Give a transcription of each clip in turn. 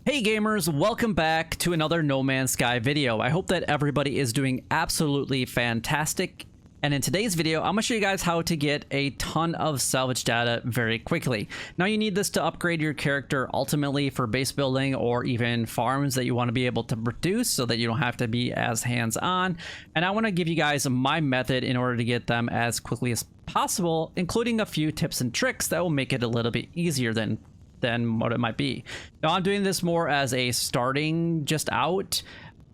Hey gamers, welcome back to another No Man's Sky video. I hope that everybody is doing absolutely fantastic. And in today's video, I'm going to show you guys how to get a ton of salvage data very quickly. Now you need this to upgrade your character ultimately for base building or even farms that you want to be able to produce so that you don't have to be as hands-on. And I want to give you guys my method in order to get them as quickly as possible, including a few tips and tricks that will make it a little bit easier than what it might be. Now I'm doing this more as a starting just out,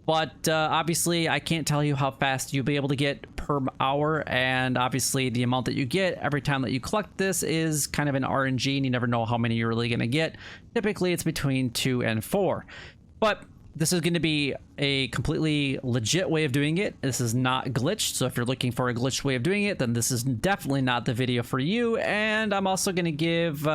but obviously I can't tell you how fast you'll be able to get per hour, and obviously the amount that you get every time that you collect this is kind of an RNG and you never know how many you're really going to get. Typically it's between 2 and 4, but this is going to be a completely legit way of doing it. This is not glitched, so if you're looking for a glitched way of doing it, then this is definitely not the video for you. And I'm also going to give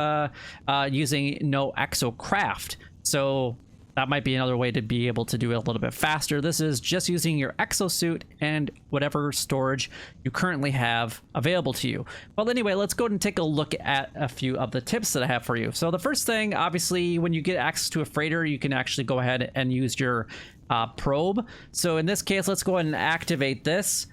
using no exocraft, so that might be another way to be able to do it a little bit faster. This is just using your exosuit and whatever storage you currently have available to you. Well, anyway, let's go and take a look at a few of the tips that I have for you. So the first thing, obviously, when you get access to a freighter, you can actually go ahead and use your probe. So in this case, let's go ahead and activate this.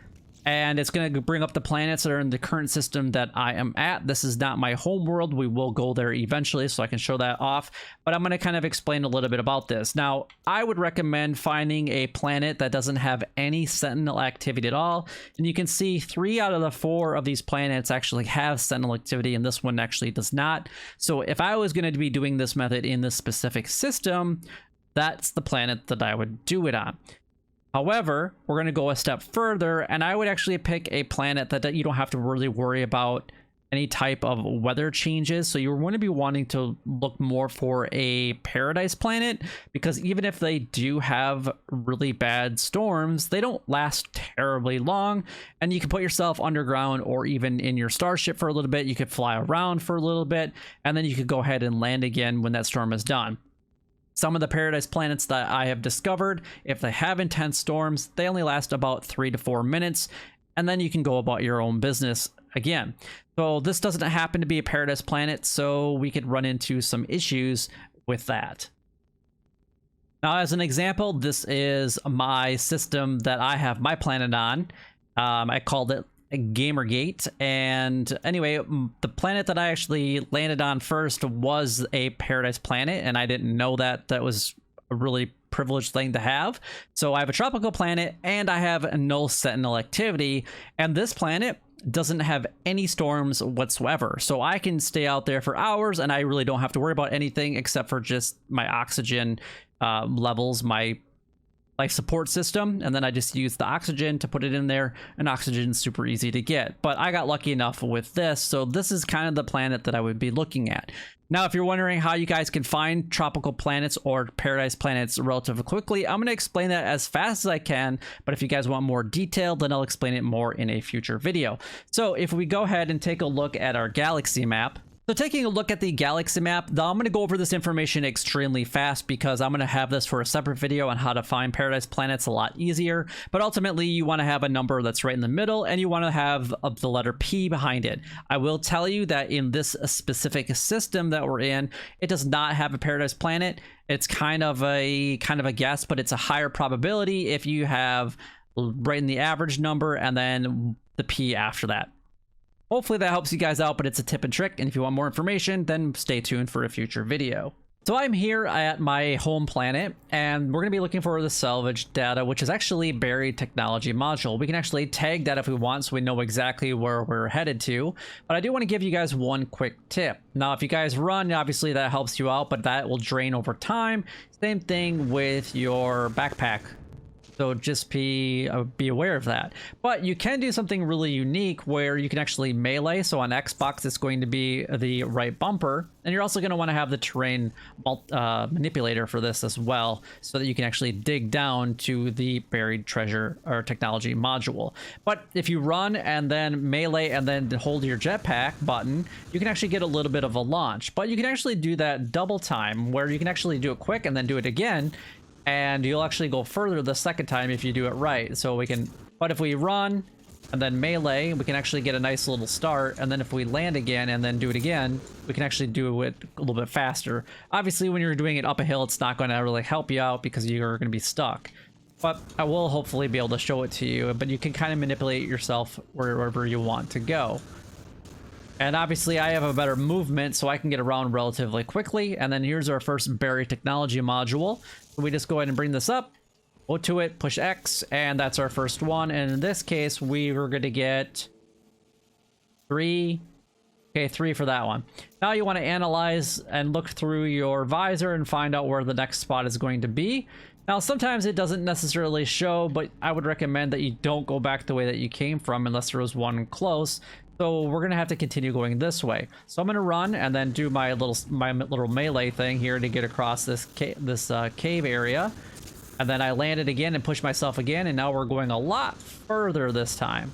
And it's going to bring up the planets that are in the current system that I am at. This is not my home world. We will go there eventually, so I can show that off. But I'm going to kind of explain a little bit about this. Now, I would recommend finding a planet that doesn't have any Sentinel activity at all. And you can see 3 out of the 4 of these planets actually have Sentinel activity, and this one actually does not. So if I was going to be doing this method in this specific system, that's the planet that I would do it on. However, we're going to go a step further, and I would actually pick a planet that you don't have to really worry about any type of weather changes. So you're going to be wanting to look more for a paradise planet, because even if they do have really bad storms, they don't last terribly long, and you can put yourself underground or even in your starship for a little bit. You could fly around for a little bit, and then you could go ahead and land again when that storm is done. Some of the paradise planets that I have discovered, if they have intense storms, they only last about 3 to 4 minutes, and then you can go about your own business again. So this doesn't happen to be a paradise planet, so we could run into some issues with that. Now, as an example, this is my system that I have my planet on. I called it Gamergate, and anyway, the planet that I actually landed on first was a paradise planet, and I didn't know that was a really privileged thing to have. So I have a tropical planet and I have no Sentinel activity, and this planet doesn't have any storms whatsoever, so I can stay out there for hours and I really don't have to worry about anything except for just my oxygen levels, my life support system, and then I just use the oxygen to put it in there, and oxygen's super easy to get. But I got lucky enough with this, so this is kind of the planet that I would be looking at. Now, if you're wondering how you guys can find tropical planets or paradise planets relatively quickly, I'm going to explain that as fast as I can, but if you guys want more detail, then I'll explain it more in a future video. So if we go ahead and take a look at our galaxy map. So taking a look at the galaxy map, I'm going to go over this information extremely fast because I'm going to have this for a separate video on how to find paradise planets a lot easier. But ultimately, you want to have a number that's right in the middle, and you want to have the letter P behind it. I will tell you that in this specific system that we're in, it does not have a paradise planet. It's kind of a guess, but it's a higher probability if you have right in the average number and then the P after that. Hopefully that helps you guys out, but it's a tip and trick, and if you want more information, then stay tuned for a future video. So I'm here at my home planet, and we're going to be looking for the salvage data, which is actually buried technology module. We can actually tag that if we want, so we know exactly where we're headed to. But I do want to give you guys one quick tip. Now, if you guys run, obviously that helps you out, but that will drain over time. Same thing with your backpack. So just be aware of that. But you can do something really unique where you can actually melee. So on Xbox, it's going to be the right bumper. And you're also going to want to have the terrain manipulator for this as well, so that you can actually dig down to the buried treasure or technology module. But if you run and then melee and then hold your jetpack button, you can actually get a little bit of a launch. But you can actually do that double time, where you can actually do it quick and then do it again. And you'll actually go further the second time if you do it right. So we can, but if we run and then melee, we can actually get a nice little start. And then if we land again and then do it again, we can actually do it a little bit faster. Obviously, when you're doing it up a hill, it's not going to really help you out because you're going to be stuck. But I will hopefully be able to show it to you, but you can kind of manipulate yourself wherever you want to go. And obviously I have a better movement, so I can get around relatively quickly. And then here's our first berry technology module. So we just go ahead and bring this up, go to it, push X, and that's our first one. And in this case, we were going to get 3. Okay, 3 for that one. Now you want to analyze and look through your visor and find out where the next spot is going to be. Now, sometimes it doesn't necessarily show, but I would recommend that you don't go back the way that you came from unless there was one close. So we're gonna have to continue going this way. So I'm gonna run and then do my little melee thing here to get across this cave area, and then I landed again and pushed myself again, and now we're going a lot further this time.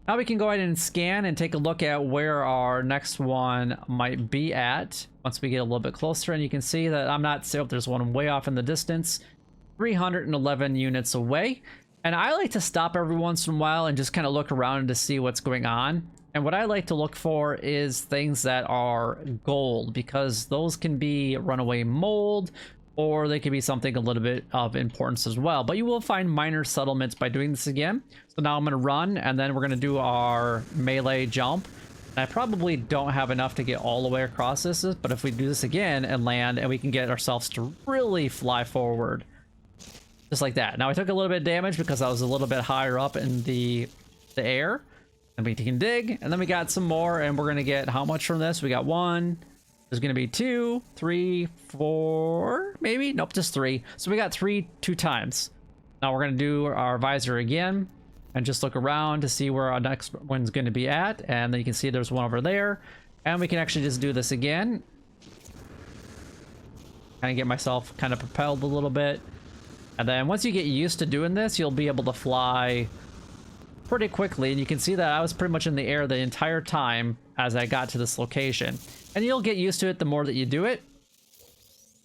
Now we can go ahead and scan and take a look at where our next one might be at once we get a little bit closer, and you can see that I'm not sure if there's one way off in the distance, 311 units away. And I like to stop every once in a while and just kind of look around to see what's going on. And what I like to look for is things that are gold, because those can be runaway mold, or they can be something a little bit of importance as well. But you will find minor settlements by doing this again. So now I'm going to run, and then we're going to do our melee jump. And I probably don't have enough to get all the way across this, but if we do this again and land, and we can get ourselves to really fly forward. Just like that. Now I took a little bit of damage because I was a little bit higher up in the air. And we can dig, and then we got some more, and we're gonna get how much from this? We got 1. There's gonna be 2, 3, 4, maybe? Nope, just 3. So we got 3 2 times. Now we're gonna do our visor again and just look around to see where our next one's gonna be at. And then you can see there's one over there. And we can actually just do this again. Kind of get myself kind of propelled a little bit. And then once you get used to doing this, you'll be able to fly pretty quickly. And you can see that I was pretty much in the air the entire time as I got to this location. And you'll get used to it the more that you do it.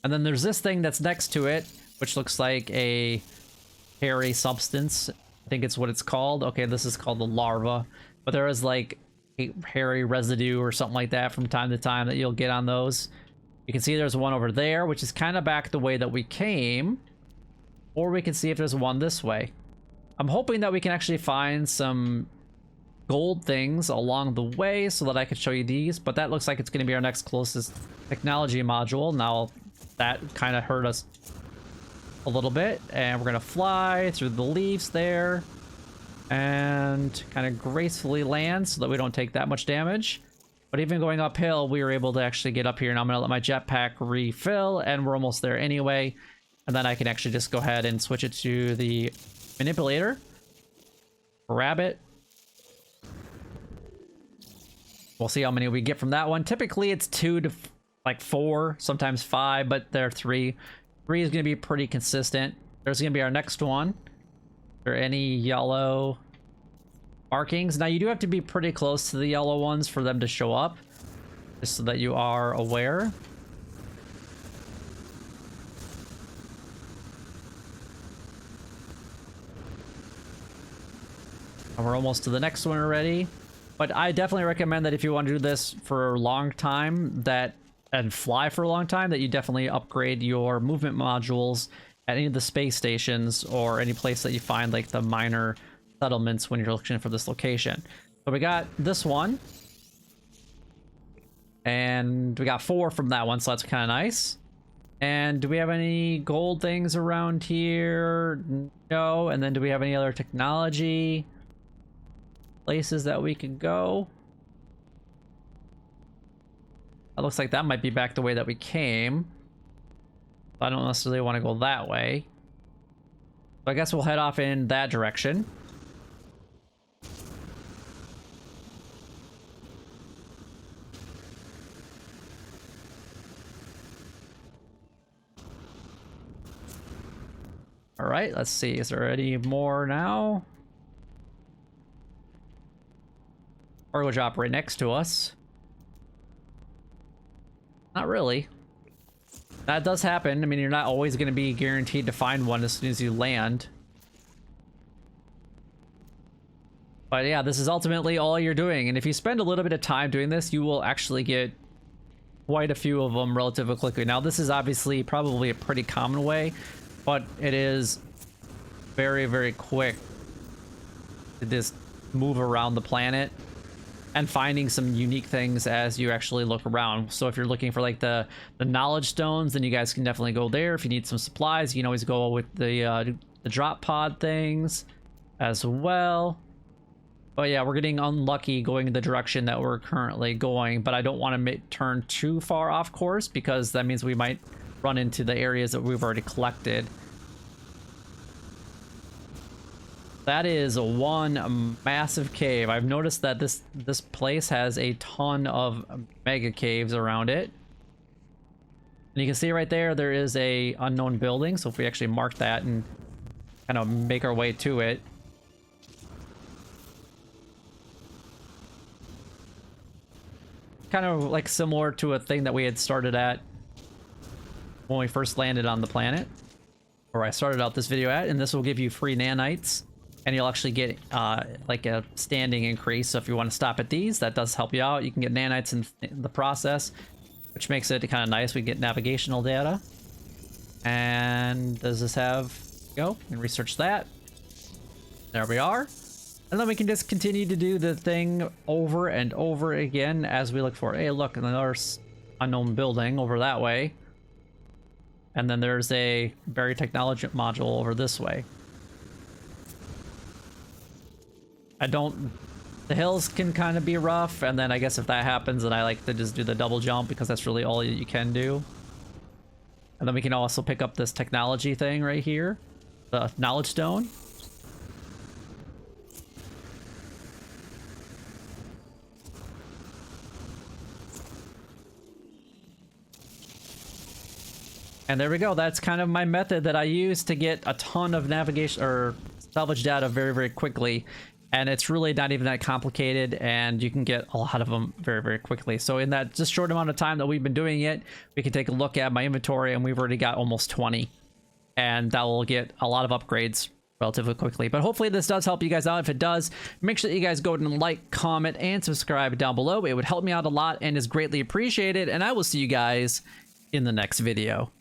And then there's this thing that's next to it, which looks like a hairy substance. I think it's what it's called. Okay, this is called the larva. But there is like a hairy residue or something like that from time to time that you'll get on those. You can see there's one over there, which is kind of back the way that we came. Or we can see if there's one this way. I'm hoping that we can actually find some gold things along the way so that I can show you these, but that looks like it's going to be our next closest technology module. Now that kind of hurt us a little bit, and we're going to fly through the leaves there and kind of gracefully land so that we don't take that much damage. But even going uphill, we were able to actually get up here, and I'm going to let my jetpack refill, and we're almost there anyway. And then I can actually just go ahead and switch it to the manipulator. Grab it. We'll see how many we get from that one. Typically it's 2 to like 4, sometimes 5, but they're 3. 3 is going to be pretty consistent. There's going to be our next one. Are there any yellow markings? Now you do have to be pretty close to the yellow ones for them to show up, just so that you are aware. We're almost to the next one already, but I definitely recommend that if you want to do this for a long time and fly for a long time, that you definitely upgrade your movement modules at any of the space stations or any place that you find like the minor settlements when you're looking for this location. So we got this one, and we got 4 from that one, so that's kind of nice. And do we have any gold things around here? No. And then do we have any other technology places that we could go? It looks like that might be back the way that we came. I don't necessarily want to go that way. So I guess we'll head off in that direction. All right, let's see. Is there any more now? Cargo drop right next to us. Not really. That does happen. I mean, you're not always going to be guaranteed to find one as soon as you land. But yeah, this is ultimately all you're doing. And if you spend a little bit of time doing this, you will actually get quite a few of them relatively quickly. Now, this is obviously probably a pretty common way, but it is very, very quick to just move around the planet and finding some unique things as you actually look around. So if you're looking for like the knowledge stones, then you guys can definitely go there. If you need some supplies, you can always go with the drop pod things as well. But yeah, we're getting unlucky going in the direction that we're currently going, but I don't want to turn too far off course because that means we might run into the areas that we've already collected. That is one massive cave. I've noticed that this place has a ton of mega caves around it. And you can see right there, there is a unknown building. So if we actually mark that and kind of make our way to it. Kind of like similar to a thing that we had started at when we first landed on the planet. Or I started out this video at, and this will give you free nanites. And you'll actually get like a standing increase. So if you want to stop at these, that does help you out. You can get nanites in the process, which makes it kind of nice. We get navigational data. And does this have... Go and research that. There we are. And then we can just continue to do the thing over and over again as we look for, hey, look, another unknown building over that way. And then there's a buried technology module over this way. The hills can kind of be rough, and then I guess if that happens, then I like to just do the double jump because that's really all you can do. And then we can also pick up this technology thing right here, the knowledge stone. And there we go. That's kind of my method that I use to get a ton of navigation or salvage data very, very quickly. And it's really not even that complicated, and you can get a lot of them very, very quickly. So in that just short amount of time that we've been doing it, we can take a look at my inventory, and we've already got almost 20. And that will get a lot of upgrades relatively quickly. But hopefully this does help you guys out. If it does, make sure that you guys go and like, comment, and subscribe down below. It would help me out a lot and is greatly appreciated. And I will see you guys in the next video.